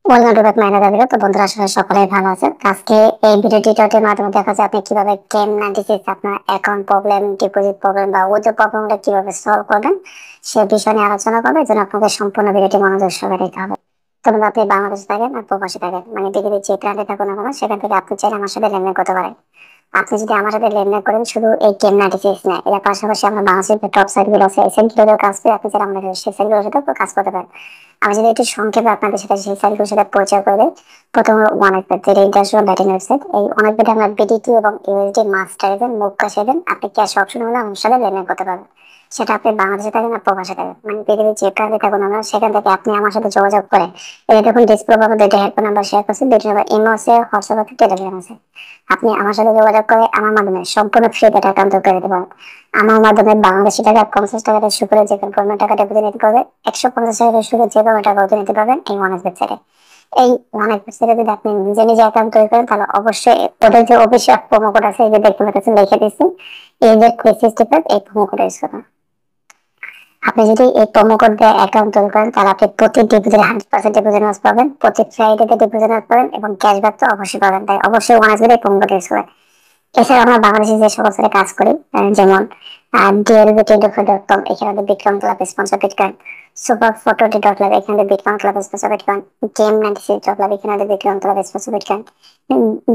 Welcome to back my another video. তো বন্ধুরা, আসলে সকলেই ভালো আছেন। আজকে এই ভিডিও টিউটোরিয়ালের মাধ্যমে দেখা যাচ্ছে আপনি কিভাবে কেম 96 আপনার অ্যাকাউন্ট প্রবলেম, ডিপোজিট প্রবলেম বা উইথড্র প্রবলেমটা কিভাবে সলভ করবেন সে বিষয় নিয়ে আলোচনা করবো। এর জন্য আপনাদের সম্পূর্ণ ভিডিওটি মনোযোগ সহকারে দেখতে হবে। তো বন্ধু, আপনি বাংলাদেশে থাকেন আর প্রবাসী থাকেন, মানে পৃথিবীর যে প্রান্তে থাকুন না কেন, সেখান থেকে আপনি চাইলে আমার সাথে লেনদেন করতে পারেন। আপনি যদি আমার সাথে লেনদেন করেন শুধু এই কেম 96 না, এর পাশাপাশি আমরা বাংলাদেশের যে টপ সাইট গুলো আছে এই সাইট গুলোতেও কাজ করি। আপনি চাইলে আমাদের সেই সাইট গুলোর সাথে কাজ করতে পারেন। আমি যদি একটু সংক্ষেপে আপনাদের সাথে সেই সাইটগুলোর সাথে পরিচয় করে দিই। প্রথমে ওয়ানেক্সবেট, যেটা ইন্টারন্যাশনাল ব্যাটিং ওয়েবসাইট। এই ওয়ানেক্সবেটে আমরা বিডিটি এবং USD master even, move cash even, আপনি ক্যাশ অপশন হলে আমার সাথে লেনদেন করতে পারবেন। সেটা আপনি বাংলাদেশে থাকেন আর প্রবাসে থাকেন, মানে পৃথিবীর যে প্রান্তে থাকুন আমরা, সেখান থেকে আপনি আমার সাথে যোগাযোগ করে এই দেখুন ডিসপ্লে পাবো দুইটা হেল্পলাইন নাম্বার শেয়ার করছি। দুইটা নাম্বার ইমো আছে, হোয়াটসঅ্যাপ আছে, টেলিগ্রাম আছে। আপনি আমার সাথে যোগাযোগ করে আমার মাধ্যমে সম্পূর্ণ ফ্রি ডেটা অ্যাকাউন্ট তৈরি করে দিতে পারেন। আমার মাধ্যমে বাংলাদেশি টাকা 50 টাকা থেকে শুরু করে যে কোনো পরিমাণ টাকা ডিপোজিট নিতে পারবে, 150 টাকা থেকে শুরু করে যে কোনো টাকা নিতে পারবেন এই ওয়ানেক্স ওয়েবসাইটে। এই ওয়ানেক্স ওয়েবসাইটে যদি আপনি নিজে নিজে অ্যাকাউন্ট তৈরি করেন তাহলে অবশ্যই ওদের যে অফিসিয়াল প্রোমো কোড আছে, এই যে দেখতে পাচ্ছেন লিখে দিচ্ছি, এই যে 365, এই প্রোমো কোড ইউজ করুন। আপনি যদি এই প্রোমো কোড দিয়ে অ্যাকাউন্ট তৈরি করেন তাহলে আপনি প্রতি ডিপোজিটে 100% ডিপোজিট বোনাস পাবেন, প্রতি ফ্রাইডেতে ডিপোজিট বোনাস পাবেন এবং ক্যাশব্যাক তো অবশ্যই পাবেন। তাই অবশ্যই ওয়ানেক্স এই প্রোমো কোড ইউজ করবেন। এছাড়া আমরা বাংলাদেশে যে সকল সাইটে কাজ করি, যেমন DLB24.com, এখানে bitcoin club sponsor bitcoin, super photo dot lab, এখানে bitcoin club sponsor bitcoin, game 96 dot lab, এখানে bitcoin club sponsor bitcoin,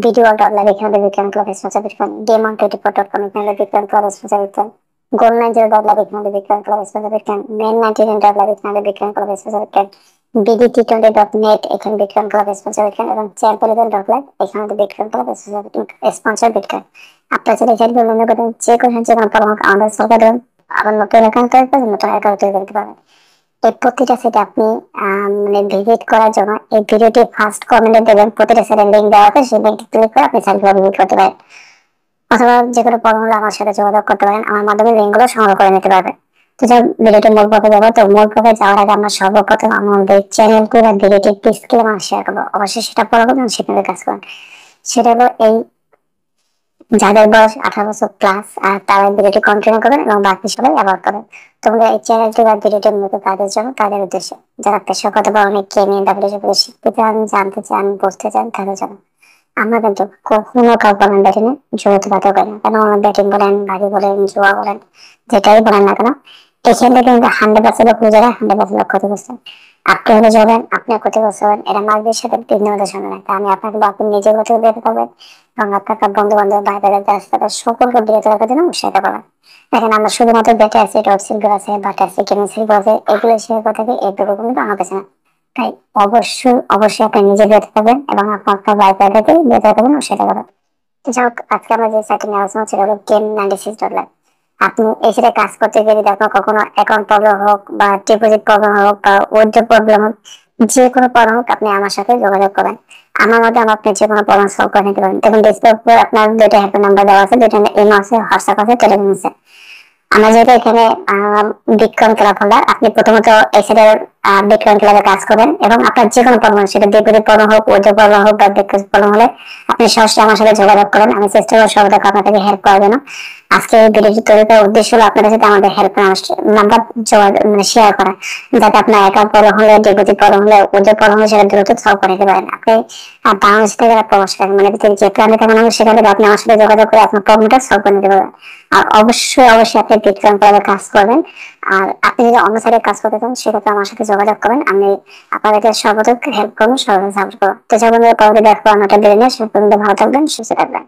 video dot lab, এখানে বিটকয়েন ক্লাব স্পন্সর বিটকয়েন, গেমন24.com, এখানে bitcoin club sponsor bitcoin, gold 90 dot lab, এখানে bitcoin club sponsor bitcoin, men 99 dot lab, এখানে bitcoin club sponsor bitcoin, BDT20.net, এখানে bitcoin club sponsor bitcoin এবং চ্যাম্পলিজন dot lab, এখানে bitcoin club sponsor bitcoin. আপনার সাথে এখানে বিভিন্ন রকম যে কোনো পরামর্শ আমাদের সরকার দেবেন। আবার নতুন অ্যাকাউন্ট তৈরি করবেন, নতুন অ্যাকাউন্ট তৈরি করতে পারবেন। এই প্রতিটা সেটে আপনি মানে ভিজিট করার জন্য এই ভিডিওটি ফার্স্ট কমেন্টে দেবেন, প্রতিটা সেটের লিঙ্ক দেওয়া আছে, সেই লিঙ্কটি ক্লিক করে আপনি সাইটগুলো ভিজিট করতে পারেন। অথবা যে কোনো পরামর্শ আমার সাথে যোগাযোগ করতে পারেন, আমার মাধ্যমে লিঙ্কগুলো সংগ্রহ করে নিতে পারবেন। তো যাই ভিডিওটি মূল পর্বে যাবো। তো মূল পর্বে যাওয়ার আগে আমরা সর্বপ্রথম আমাদের চ্যানেলটি বা ভিডিওটি ডিসক্লেমার আমরা শেয়ার করবো, অবশ্যই সেটা ফলো করবেন, সেখানে কাজ করুন। সেটা হলো এই, যাদের বয়স 18 বছর প্লাস আর তারা ভিডিওটি কন্টিনিউ করবেন এবং বাকি সবাই অ্যাভয়েড করবেন। তোমরা এই চ্যানেলটি বা ভিডিওটি মূলত তাদের জন্য, তাদের উদ্দেশ্যে যারা পেশাগত বা অনেক নিয়ে ব্যবসা শিখতে চান, জানতে চান, বুঝতে চান, তাদের জন্য। আমরা কিন্তু কখনো কাউকে অনলাইন ব্যাটিং এ জড়িত থাকতে পারি না, কেন অনলাইন ব্যাটিং বলেন, বাড়ি বলেন, জুয়া বলেন, যেটাই বলেন না কেন, এখান থেকে কিন্তু 100% লোক নিজেরা 100% ক্ষতিগ্রস্ত। আপনি হলে যাবেন, আপনি ক্ষতিগ্রস্ত হবেন, এটা মার্কেটের সাথে বিভিন্ন সঙ্গে না। আমি আপনাকে আপনি নিজে ক্ষতি বেরোতে পারবেন এবং আপনার বন্ধু বান্ধব, ভাই বোনের রাস্তাটা সকলকে বিরত রাখার জন্য উৎসাহিত করেন। দেখেন, আমরা শুধুমাত্র ডেটা আছে, ওয়েবসাইট গুলো আছে, বাটা আছে, কেমিস্ট্রি আছে, এগুলো শেয়ার করে থাকি, এইটুকু কিন্তু আমার কাছে না। তাই অবশ্যই অবশ্যই আপনি নিজে বিরত থাকবেন এবং আপনার ভাই বোনদেরকে বিরত রাখবেন, উৎসাহিত করবেন। তো যাই হোক, আজকে আমরা যে সাইটে নিয়ে আলোচনা ছিল হলো গেম 96 আপনি এই সাথে কাজ করতে গিয়ে যদি আপনার কখনো অ্যাকাউন্ট প্রবলেম হোক বা ডিপোজিট প্রবলেম হোক বা উইথড্র প্রবলেম হোক, যে কোনো প্রবলেম হোক, আপনি আমার সাথে যোগাযোগ করবেন। আমার মধ্যে আপনি যে কোনো প্রবলেম সলভ করে নিতে পারেন। দেখুন ডিসপ্লে উপর আপনার দুইটা হেল্প নাম্বার দেওয়া আছে, দুইটা ইমো আছে, হোয়াটসঅ্যাপ আছে, টেলিগ্রাম আছে। আমরা যেহেতু এখানে বিটকয়েন ক্লাব হোল্ডার, আপনি প্রথমত এই সাইডে বিটকয়েন ক্লাবে কাজ করবেন এবং আপনার যে কোনো প্রবলেম, সেটা ডিপোজিট প্রবলেম হোক, উইথড্র প্রবলেম হোক বা ডিপোজিট প্রবলেম হলে আপনি সরাসরি আমার সাথে যোগাযোগ করেন। আমি চেষ্টা করবো সর্বদা আপনাদেরকে হেল্প করার জন্য। আজকে এই ভিডিওটি তৈরি করার উদ্দেশ্য হলো আপনাদের সাথে আমাদের হেল্প নাম্বার মানে শেয়ার করা, যাতে আপনার অ্যাকাউন্ট প্রবলেম হলে, ডিপোজিট প্রবলেম হলে, উইথড্র প্রবলেম হলে সেটা দ্রুত সলভ করে নিতে পারেন। আপনি বাংলাদেশ থেকে প্রবাস থাকেন, মানে পৃথিবীর যে প্রান্তে থাকেন সেখান থেকে আপনি আমার সাথে যোগাযোগ করে আপনার প্রবলেমটা সলভ করে নিতে পারবেন। আর অবশ্যই অবশ্যই আপনি বিটকয়েন ক্লাবে কাজ করবেন। আর আপনি যদি অন্য সাইডে কাজ করতে চান সেক্ষেত্রে আমার সাথে যোগাযোগ করবেন, আমি আপনাদেরকে সর্বোচ্চ হেল্প করবো, সর্বোচ্চ সাপোর্ট করবো। তো যাই বন্ধুরা, পরবর্তী দেখবো অন্যটা বেরিয়ে নিয়ে, সে পর্যন্ত ভালো থাকবেন, সুস্থ থাকবেন।